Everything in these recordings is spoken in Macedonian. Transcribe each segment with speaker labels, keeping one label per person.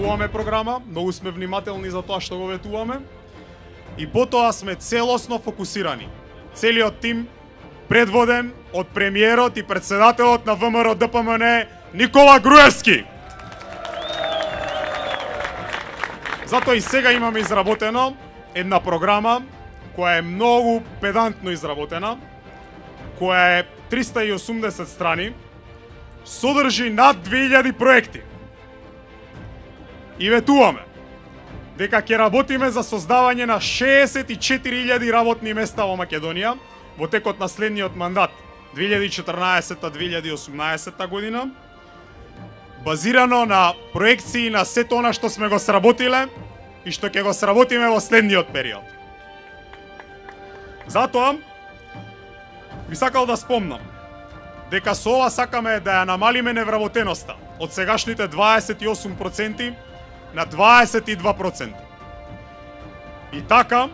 Speaker 1: ветуваме програма, многу сме внимателни за тоа што го ветуваме и потоа сме целосно фокусирани. Целиот тим предводен од премиерот и председателот на ВМРО ДПМН Никола Груевски. Затоа и сега имаме изработено една програма која е многу педантно изработена, која е 380 страни, содржи над 2000 проекти. И ветуваме дека ќе работиме за создавање на 64.000 работни места во Македонија во текот на следниот мандат 2014-2018 година, базирано на проекции на сето она што сме го сработиле и што ќе го сработиме во следниот период. Затоа би сакал да спомнам дека со ова сакаме да ја намалиме невработеноста од сегашните 28% на 22%. И така,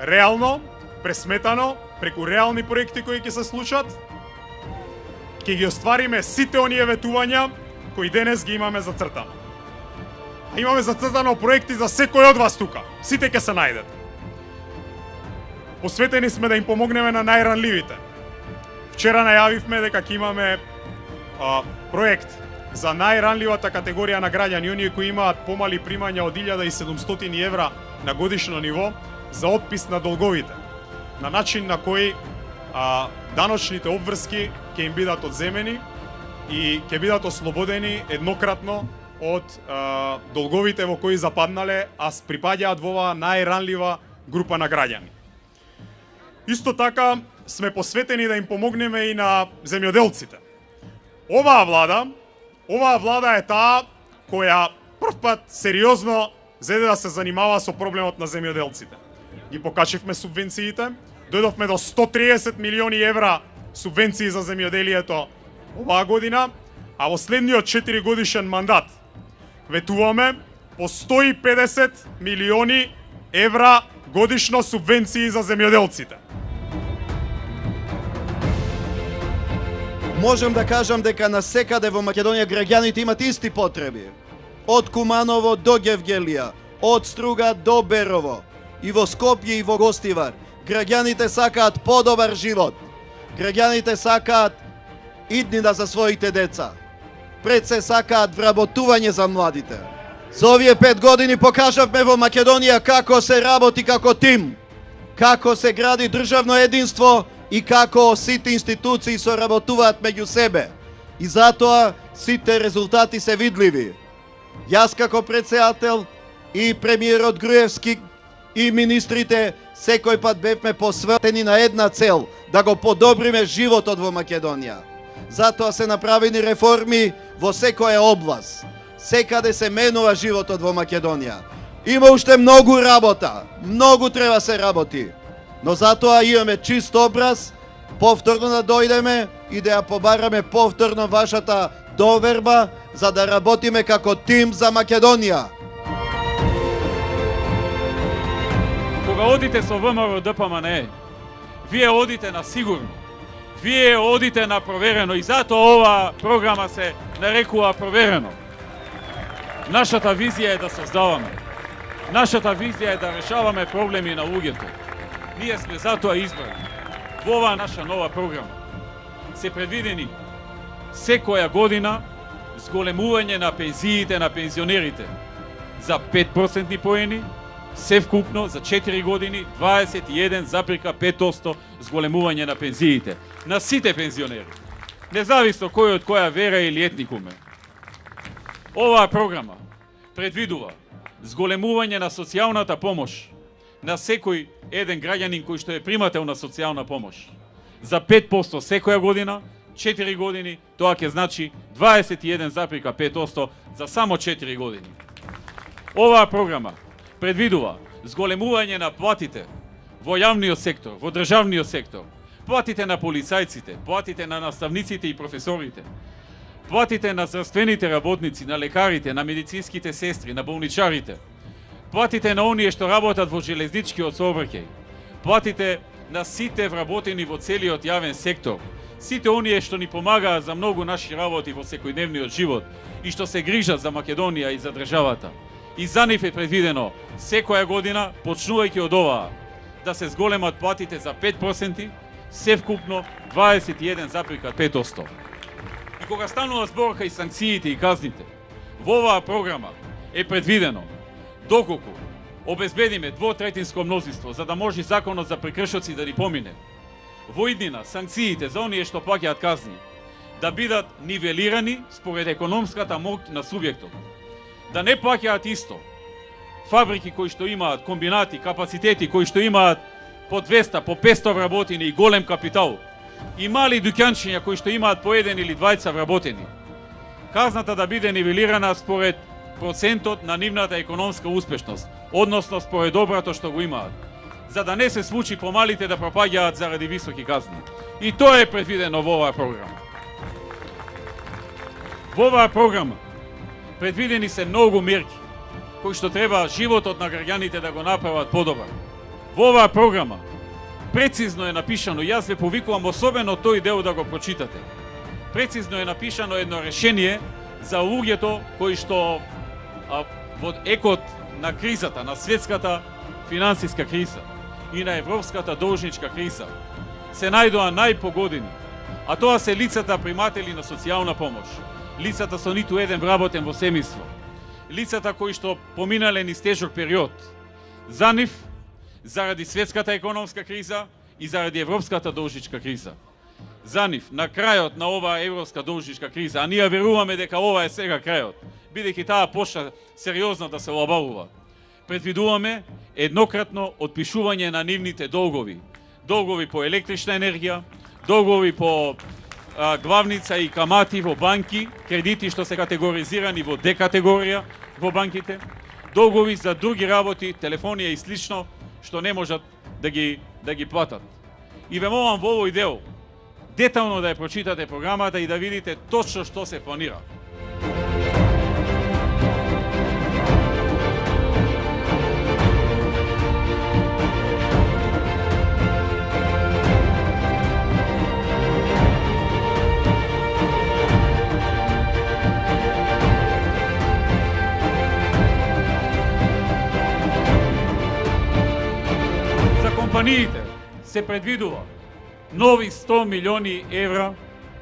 Speaker 1: реално, пресметано, преку реални проекти кои ќе се случат, ќе ги оствариме сите оние ветувања кои денес ги имаме зацртано. А имаме зацртано проекти за секој од вас тука. Сите ќе се најдат. Посветени сме да им помогнеме на најранливите. Вчера најавивме дека ќе имаме проект за најранливата категорија на граѓани, оние кои имаат помали примања од 1700 евра на годишно ниво, за отпис на долговите, на начин на кој даночните обврски ќе им бидат одземени и ќе бидат ослободени еднократно од долговите во кои западнале, а припаѓаат во оваа најранлива група на граѓани. Исто така сме посветени да им помогнеме и на земјоделците. Оваа влада е таа која првпат сериозно зеде да се занимава со проблемот на земјоделците. Ги покачивме субвенциите, дојдовме до 130 милиони евра субвенции за земјоделието оваа година, а во следниот 4 годишен мандат ветуваме по 150 милиони евра годишно субвенции за земјоделците.
Speaker 2: Можем да кажам дека насекаде во Македонија граѓаните имат исти потреби. Од Куманово до Гевгелија, од Струга до Берово, и во Скопје и во Гостивар. Граѓаните сакаат подобар живот. Граѓаните сакаат иднина за своите деца. Пред се сакаат вработување за младите. За овие 5 години покажавме во Македонија како се работи како тим, како се гради државно единство и како сите институции соработуваат меѓу себе. И затоа сите резултати се видливи. Јас како председател и премиерот Груевски и министрите секој пат бевме посветени на една цел, да го подобриме животот во Македонија. Затоа се направени реформи во секоја област. Секаде се менува животот во Македонија. Има уште многу работа, многу треба се работи. Но затоа имаме чист образ, повторно да дојдеме и да ја побараме повторно вашата доверба за да работиме како тим за Македонија.
Speaker 3: Кога одите со ВМРО ДПМН, вие одите на сигурно. Вие одите на проверено и затоа ова програма се нарекува проверено. Нашата визија е да создаваме. Нашата визија е да решаваме проблеми на луѓето. Ние сме затоа избрани. Во оваа наша нова програма се предвидени секоја година зголемување на пензиите на пензионерите за 5% поени, севкупно за 4 години 21,5% зголемување на пензиите на сите пензионери, независно кој од која вера или етникум е. Оваа програма предвидува зголемување на социјалната помош на секој еден граѓанин кој што е примател на социјална помош за 5% секоја година, 4 години, тоа ќе значи 21,5% за само 4 години. Оваа програма предвидува зголемување на платите во јавниот сектор, во државниот сектор, платите на полицајците, платите на наставниците и професорите, платите на здравствените работници, на лекарите, на медицинските сестри, на болничарите, платите на оние што работат во железничкиот сообраќај, платите на сите вработени во целиот јавен сектор, сите оние што ни помагаат за многу наши работи во секојдневниот живот и што се грижат за Македонија и за државата. И за нив е предвидено секоја година, почнувајќи од оваа, да се зголемат платите за 5%, севкупно 21,5%. И кога станува збор кај санкциите и казните, во оваа програма е предвидено доколку обезбедиме двотретинско мнозинство за да може законот за прекршоци да ни помине, во иднина санкциите за оние што плаќаат казни да бидат нивелирани според економската моќ на субјектот. Да не плаќаат исто фабрики кои што имаат комбинати, капацитети кои што имаат по 200, по 500 вработени и голем капитал и мали дуќанчиња кои што имаат по 1 или 2 вработени. Казната да биде нивелирана според процентот на нивната економска успешност, односно според доброто што го имаат, за да не се случи помалите да пропаѓаат заради високи казни. И тоа е предвидено во оваа програма. Во оваа програма предвидени се многу мерки кои што треба животот на граѓаните да го направат подобар. Во оваа програма прецизно е напишано, јас ве повикувам особено тој дел да го прочитате. Прецизно е напишано едно решение за луѓето кои што во екот на кризата, на светската финансиска криза и на европската должничка криза се најдоа најпогодени, а тоа се лицата приматели на социјална помош, лицата со ниту еден вработен во семејство, лицата кои што поминале низ тежок период. За нив, заради светската економска криза и заради европската должничка криза. За нив, на крајот на оваа европска должничка криза, а ние веруваме дека ова е сега крајот, бидејќи таа почна сериозно да се лабавува, предвидуваме еднократно отпишување на нивните долгови. Долгови по електрична енергија, долгови по главница и камати во банки, кредити што се категоризирани во Д категорија во банките, долгови за други работи, телефонија и слично, што не можат да ги платат. И ве молам во овој дел детално да ја прочитате програмата и да видите точно што се планира. Компаниите се предвидува нови 100 милиони евра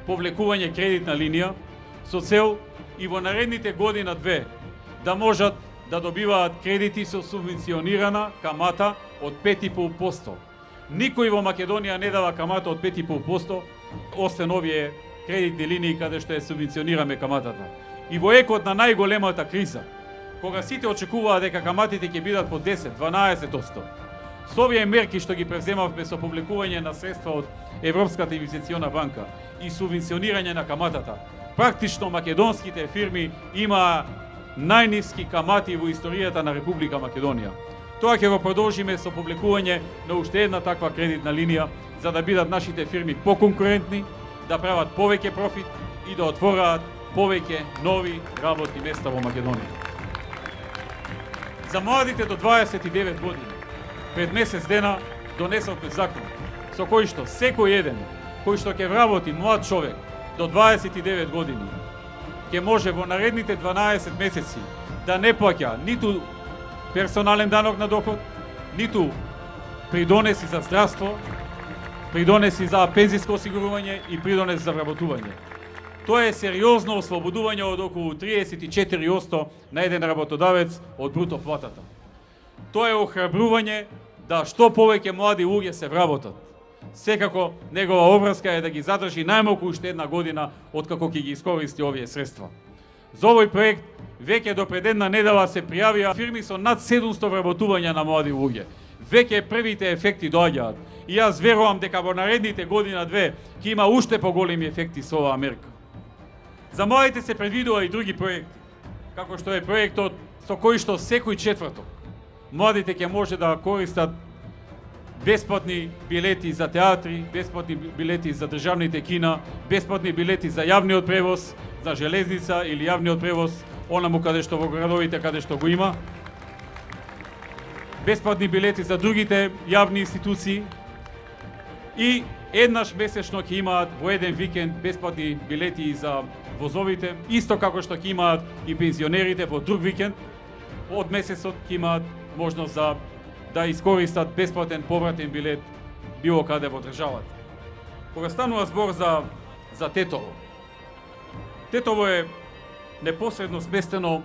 Speaker 3: повлекување кредитна линија со цел и во наредните година-две да можат да добиваат кредити со субвенционирана камата од 5,5%. Никој во Македонија не дава камата од 5,5%, освен овие кредитни линии каде што ја субвенционираме каматата. И во екот на најголемата криза, кога сите очекуваат дека каматите ќе бидат по 10-12%, со овие мерки што ги превземавме со повлекување на средства од Европската инвестициона банка и субвенционирање на каматата, практично македонските фирми има најниски камати во историјата на Република Македонија. Тоа ќе го продолжиме со повлекување на уште една таква кредитна линија за да бидат нашите фирми поконкурентни, да прават повеќе профит и да отвораат повеќе нови работни места во Македонија. За младите до 29 години пред месец дена донесовме закон со кој што секој еден кој што ќе вработи млад човек до 29 години ќе може во наредните 12 месеци да не плаќа ниту персонален данок на доход, ниту придонеси за здравство, придонеси за пензиско осигурување и придонеси за вработување. Тоа е сериозно ослободување од околу 34% на еден работодавец од бруто платата. Тоа е охрабрување да што повеќе млади луѓе се вработат. Секако, негова обврска е да ги задржи најмалку уште една година откако ќе ги искористи овие средства. За овој проект веќе до пред една недела се пријавија фирми со над 700 вработувања на млади луѓе. Веќе првите ефекти доаѓаат и јас верувам дека во наредните година-две ќе има уште поголеми ефекти со оваа мерка. За младите се предвидува и други проекти, како што е проектот со кој што секој четврток младите ќе може да користат бесплатни билети за театри, бесплатни билети за државните кина, бесплатни билети за јавниот превоз, за железница или јавниот превоз, онаму каде што во градовите каде што го има, бесплатни билети за другите јавни институции и еднаш месечно ќе имаат во еден викенд бесплатни билети за возовите, исто како што ќе имаат и пензионерите во друг викенд од месецот ќе имаат можност да искористат бесплатен повратен билет било каде во државата. Кога станува збор за Тетово, Тетово е непосредно сместено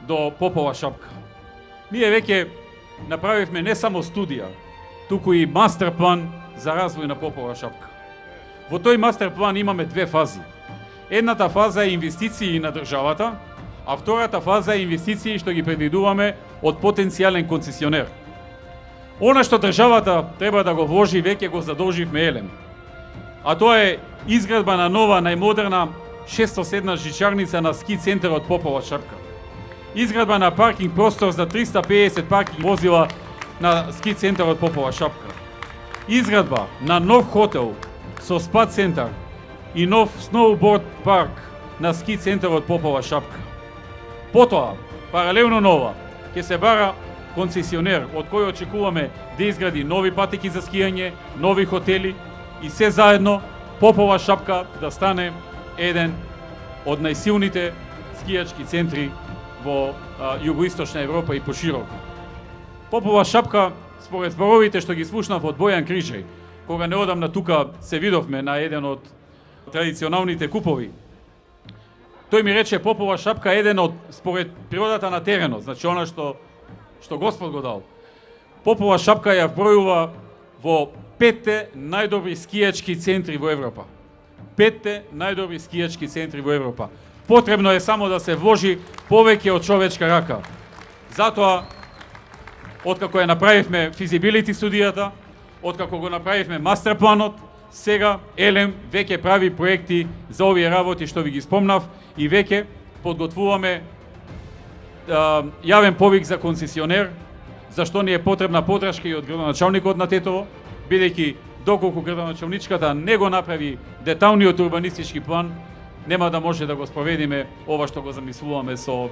Speaker 3: до Попова шапка. Ние веќе направивме не само студија, туку и мастер план за развој на Попова шапка. Во тој мастер план имаме две фази. Едната фаза е инвестиции на државата, а втората фаза е инвестиции што ги предвидуваме од потенцијален концесионер. Она што државата треба да го вложи, веќе го задолживме Елем. А тоа е изградба на нова, најмодерна 607 жичарница на ски центарот Попова шапка. Изградба на паркинг простор за 350 паркинг возила на ски центарот Попова шапка. Изградба на нов хотел со спа центар и нов сноуборд парк на ски центарот Попова шапка. Потоа, паралелно нова, ќе се бара концесионер од кој очекуваме да изгради нови патеки за скијање, нови хотели и се заедно Попова шапка да стане еден од најсилните скијачки центри во југоисточна Европа и пошироко. Попова шапка, според зборовите што ги слушнав од Бојан Крижај, кога неодамна тука се видовме на еден од традиционалните купови, тој ми рече Попова шапка е еден од, според природата на теренот, значи она што Господ го дал. Попова шапка ја вбројува во 5 најдобри скијачки центри во Европа. 5 најдобри скијачки центри во Европа. Потребно е само да се вложи повеќе од човечка рака. Затоа, откако ја направивме физибилити студијата, откако го направивме мастер планот, сега Елем веќе прави проекти за овие работи што ви ги спомнав и веќе подготвуваме јавен повик за концесионер, зашто ни е потребна подршка и од градоначалникот на Тетово, бидејќи доколку градоначалничката не го направи деталниот урбанистички план, нема да може да го спроведиме ова што го замислуваме со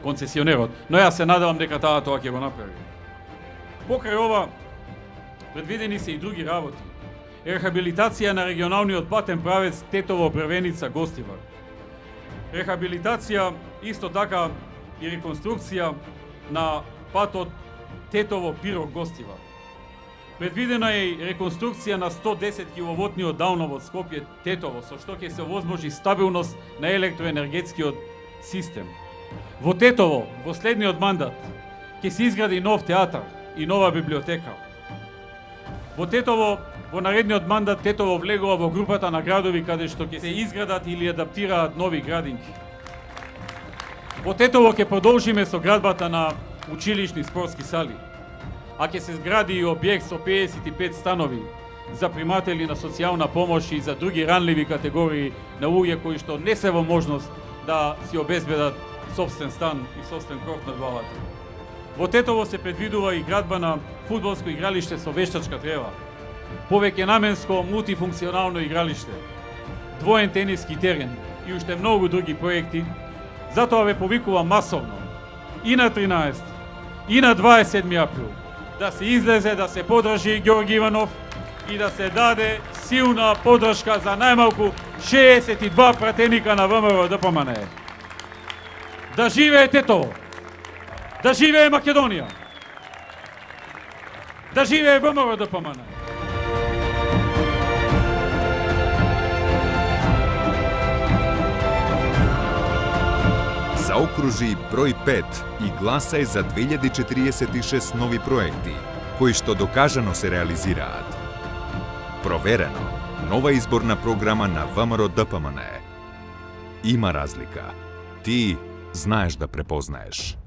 Speaker 3: концесионерот. Но јас се надевам дека тоа ќе го направи. Покрај ова, предвидени се и други работи. Рехабилитација на регионалниот патен правец Тетово-Брвеница-Гостивар. Рехабилитација исто така и реконструкција на патот Тетово-Пирок-Гостивар. Предвидена е и реконструкција на 110 киловотниот дауновод Скопје-Тетово, со што ќе се овозможи стабилност на електроенергетскиот систем. Во Тетово, во следниот мандат, ќе се изгради нов театар и нова библиотека. Во Тетово, во наредниот мандат, Тетово влегува во групата на градови каде што ќе се изградат или адаптираат нови градинки. Во Тетово ќе продолжиме со градбата на училишни спортски сали, а ќе се згради и објект со 55 станови за приматели на социјална помош и за други ранливи категории на луѓе кои што не се во можност да си обезбедат собствен стан и собствен кров над главата. Во Тетово се предвидува и градба на фудбалско игралиште со вештачка трева, повеќе наменско мултифункционално игралиште, двоен тениски терен и уште многу други проекти. Затоа ве повикувам масовно и на 13 и на 27 април да се излезе, да се подржи Ѓорги Иванов и да се даде силна подршка за најмалку 62 пратеника на ВМРО ДПМН. Да живее Тетово! Да живее Македонија! Да живее ВМРО ДПМН!
Speaker 4: Заокружи број 5 и гласај за 2046 нови проекти, кои што докажано се реализираат. Проверено, нова изборна програма на ВМРО ДПМН. Има разлика. Ти знаеш да препознаеш.